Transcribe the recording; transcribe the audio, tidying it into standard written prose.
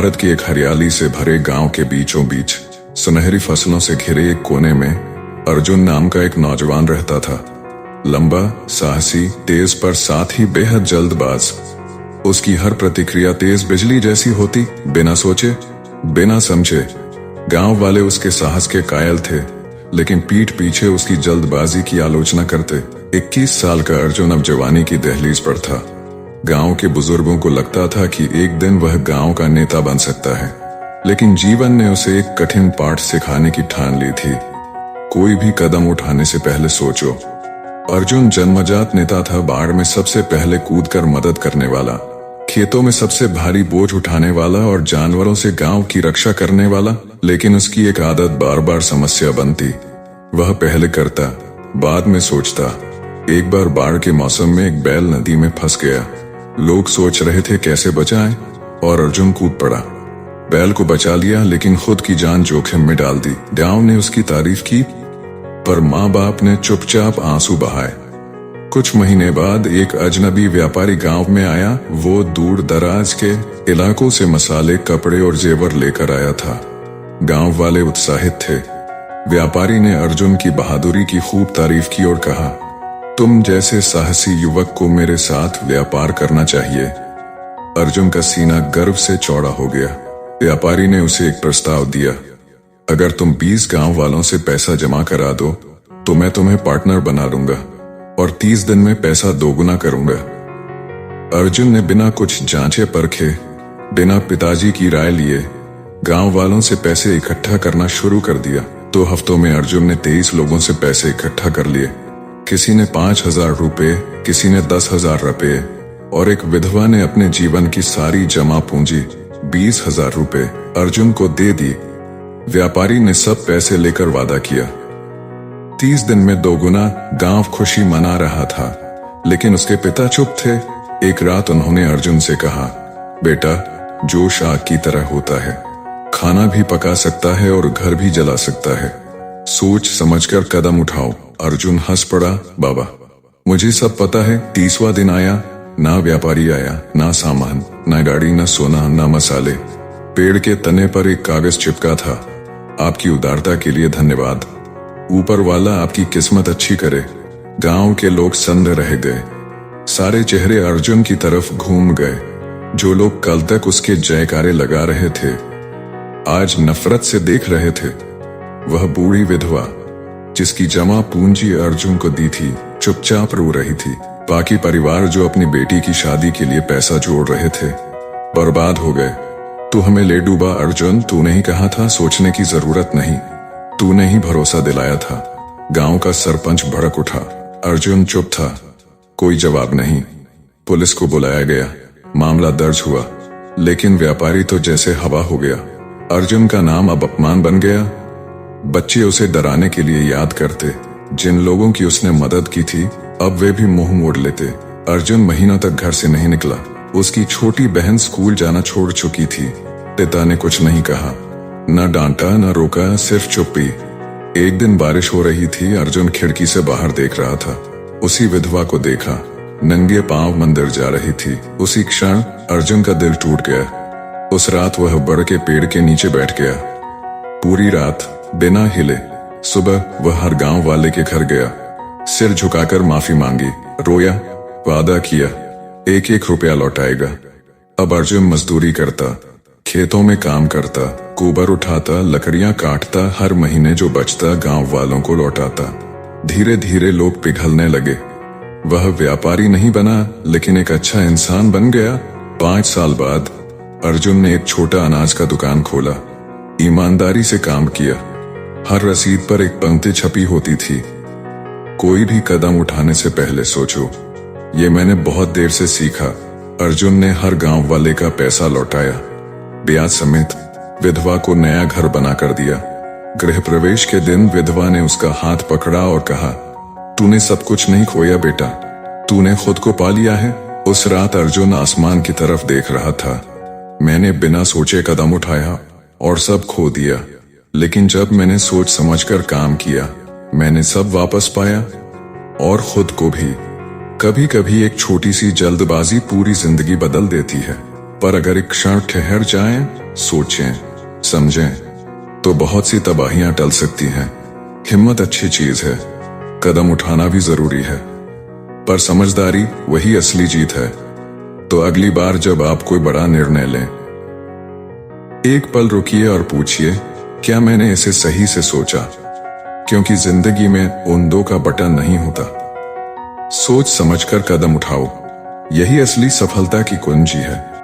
भारत की एक हरियाली से भरे गांव के बीचों बीच सुनहरी फसलों से घिरे एक कोने में अर्जुन नाम का एक नौजवान रहता था। लंबा, साहसी, तेज पर साथ ही बेहद जल्दबाज। उसकी हर प्रतिक्रिया तेज बिजली जैसी होती, बिना सोचे बिना समझे। गांव वाले उसके साहस के कायल थे, लेकिन पीठ पीछे उसकी जल्दबाजी की आलोचना करते। 21 साल का अर्जुन अब जवानी की दहलीज पर था। गांव के बुजुर्गों को लगता था कि एक दिन वह गांव का नेता बन सकता है, लेकिन जीवन ने उसे एक कठिन पाठ सिखाने की ठान ली थी। कोई भी कदम उठाने से पहले सोचो। अर्जुन जन्मजात नेता था, बाढ़ में सबसे पहले कूदकर मदद करने वाला, खेतों में सबसे भारी बोझ उठाने वाला और जानवरों से गांव की रक्षा करने वाला। लेकिन उसकी एक आदत बार बार समस्या बनती। वह पहले करता, बाद में सोचता। एक बार बाढ़ के मौसम में एक बैल नदी में फंस गया। लोग सोच रहे थे कैसे बचाएं, और अर्जुन कूद पड़ा। बैल को बचा लिया, लेकिन खुद की जान जोखिम में डाल दी। गांव ने उसकी तारीफ की, पर माँ बाप ने चुपचाप आंसू बहाए। कुछ महीने बाद एक अजनबी व्यापारी गांव में आया। वो दूर दराज के इलाकों से मसाले, कपड़े और जेवर लेकर आया था। गांव वाले उत्साहित थे। व्यापारी ने अर्जुन की बहादुरी की खूब तारीफ की और कहा, तुम जैसे साहसी युवक को मेरे साथ व्यापार करना चाहिए। अर्जुन का सीना गर्व से चौड़ा हो गया। व्यापारी ने उसे एक प्रस्ताव दिया, अगर तुम 20 गांव वालों से पैसा जमा करा दो तो मैं तुम्हें पार्टनर बना लूंगा और 30 दिन में पैसा दोगुना करूंगा। अर्जुन ने बिना कुछ जांचे परखे, बिना पिताजी की राय लिए गांव वालों से पैसे इकट्ठा करना शुरू कर दिया। 2 हफ्तों में अर्जुन ने 23 लोगों से पैसे इकट्ठा कर लिए। किसी ने 5,000 रुपए, किसी ने 10,000 रुपए, और एक विधवा ने अपने जीवन की सारी जमा पूंजी 20,000 रुपए अर्जुन को दे दी। व्यापारी ने सब पैसे लेकर वादा किया, 30 दिन में दोगुना। गांव खुशी मना रहा था, लेकिन उसके पिता चुप थे। एक रात उन्होंने अर्जुन से कहा, बेटा, जोश आग की तरह होता है, खाना भी पका सकता है और घर भी जला सकता है। सोच समझकर कदम उठाओ। अर्जुन हंस पड़ा, बाबा, मुझे सब पता है। 30वां दिन आया, ना व्यापारी आया, ना सामान, ना गाड़ी, ना सोना, ना मसाले। पेड़ के तने पर एक कागज चिपका था, आपकी उदारता के लिए धन्यवाद। ऊपर वाला आपकी किस्मत अच्छी करे। गांव के लोग सन्न रह गए। सारे चेहरे अर्जुन की तरफ घूम गए। जो लोग कल तक उसके जयकारे लगा रहे थे, आज नफरत से देख रहे थे। वह बूढ़ी विधवा जिसकी जमा पूंजी अर्जुन को दी थी, चुपचाप रो रही थी। बाकी परिवार जो अपनी बेटी की शादी के लिए पैसा जोड़ रहे थे, बर्बाद हो गए। तू हमें ले डूबा अर्जुन, तूने ही कहा था सोचने की जरूरत नहीं, तूने ही भरोसा दिलाया था। गांव का सरपंच भड़क उठा। अर्जुन चुप था, कोई जवाब नहीं। पुलिस को बुलाया गया, मामला दर्ज हुआ, लेकिन व्यापारी तो जैसे हवा हो गया। अर्जुन का नाम अब अपमान बन गया। बच्चे उसे डराने के लिए याद करते। जिन लोगों की उसने मदद की थी, अब वे भी मुंह मोड़ लेते। अर्जुन महीनों तक घर से नहीं निकला। उसकी छोटी बहन स्कूल जाना छोड़ चुकी थी। पिता ने कुछ नहीं कहा, न डांटा न रोका, सिर्फ चुप्पी। एक दिन बारिश हो रही थी। अर्जुन खिड़की से बाहर देख रहा था। उसी विधवा को देखा, नंगे पांव मंदिर जा रही थी। उसी क्षण अर्जुन का दिल टूट गया। उस रात वह बड़ के पेड़ के नीचे बैठ गया। पूरी रात बिना हिले। सुबह वह हर गांव वाले के घर गया, सिर झुकाकर माफी मांगी, रोया, वादा किया 1-1 रुपया लौटाएगा। अब अर्जुन मजदूरी करता, खेतों में काम करता, गोबर उठाता, लकड़ियां काटता, हर महीने जो बचता गांव वालों को लौटाता। धीरे धीरे लोग पिघलने लगे। वह व्यापारी नहीं बना, लेकिन एक अच्छा इंसान बन गया। 5 साल बाद अर्जुन ने एक छोटा अनाज का दुकान खोला। ईमानदारी से काम किया। हर रसीद पर एक पंक्ति छपी होती थी, कोई भी कदम उठाने से पहले सोचो। ये मैंने बहुत देर से सीखा। अर्जुन ने हर गांव वाले का पैसा लौटाया, ब्याज समेत। विधवा को नया घर बना कर दिया। गृह प्रवेश के दिन विधवा ने उसका हाथ पकड़ा और कहा, तूने सब कुछ नहीं खोया बेटा, तूने खुद को पा लिया है। उस रात अर्जुन आसमान की तरफ देख रहा था। मैंने बिना सोचे कदम उठाया और सब खो दिया, लेकिन जब मैंने सोच समझकर काम किया, मैंने सब वापस पाया, और खुद को भी। कभी कभी एक छोटी सी जल्दबाजी पूरी जिंदगी बदल देती है, पर अगर एक क्षण ठहर जाएं सोचें, समझें, तो बहुत सी तबाहियां टल सकती हैं। हिम्मत अच्छी चीज है, कदम उठाना भी जरूरी है, पर समझदारी वही असली जीत है। तो अगली बार जब आप कोई बड़ा निर्णय लें, एक पल रुकिए और पूछिए, क्या मैंने इसे सही से सोचा? क्योंकि जिंदगी में उन दो का बटन नहीं होता। सोच समझकर कदम उठाओ, यही असली सफलता की कुंजी है।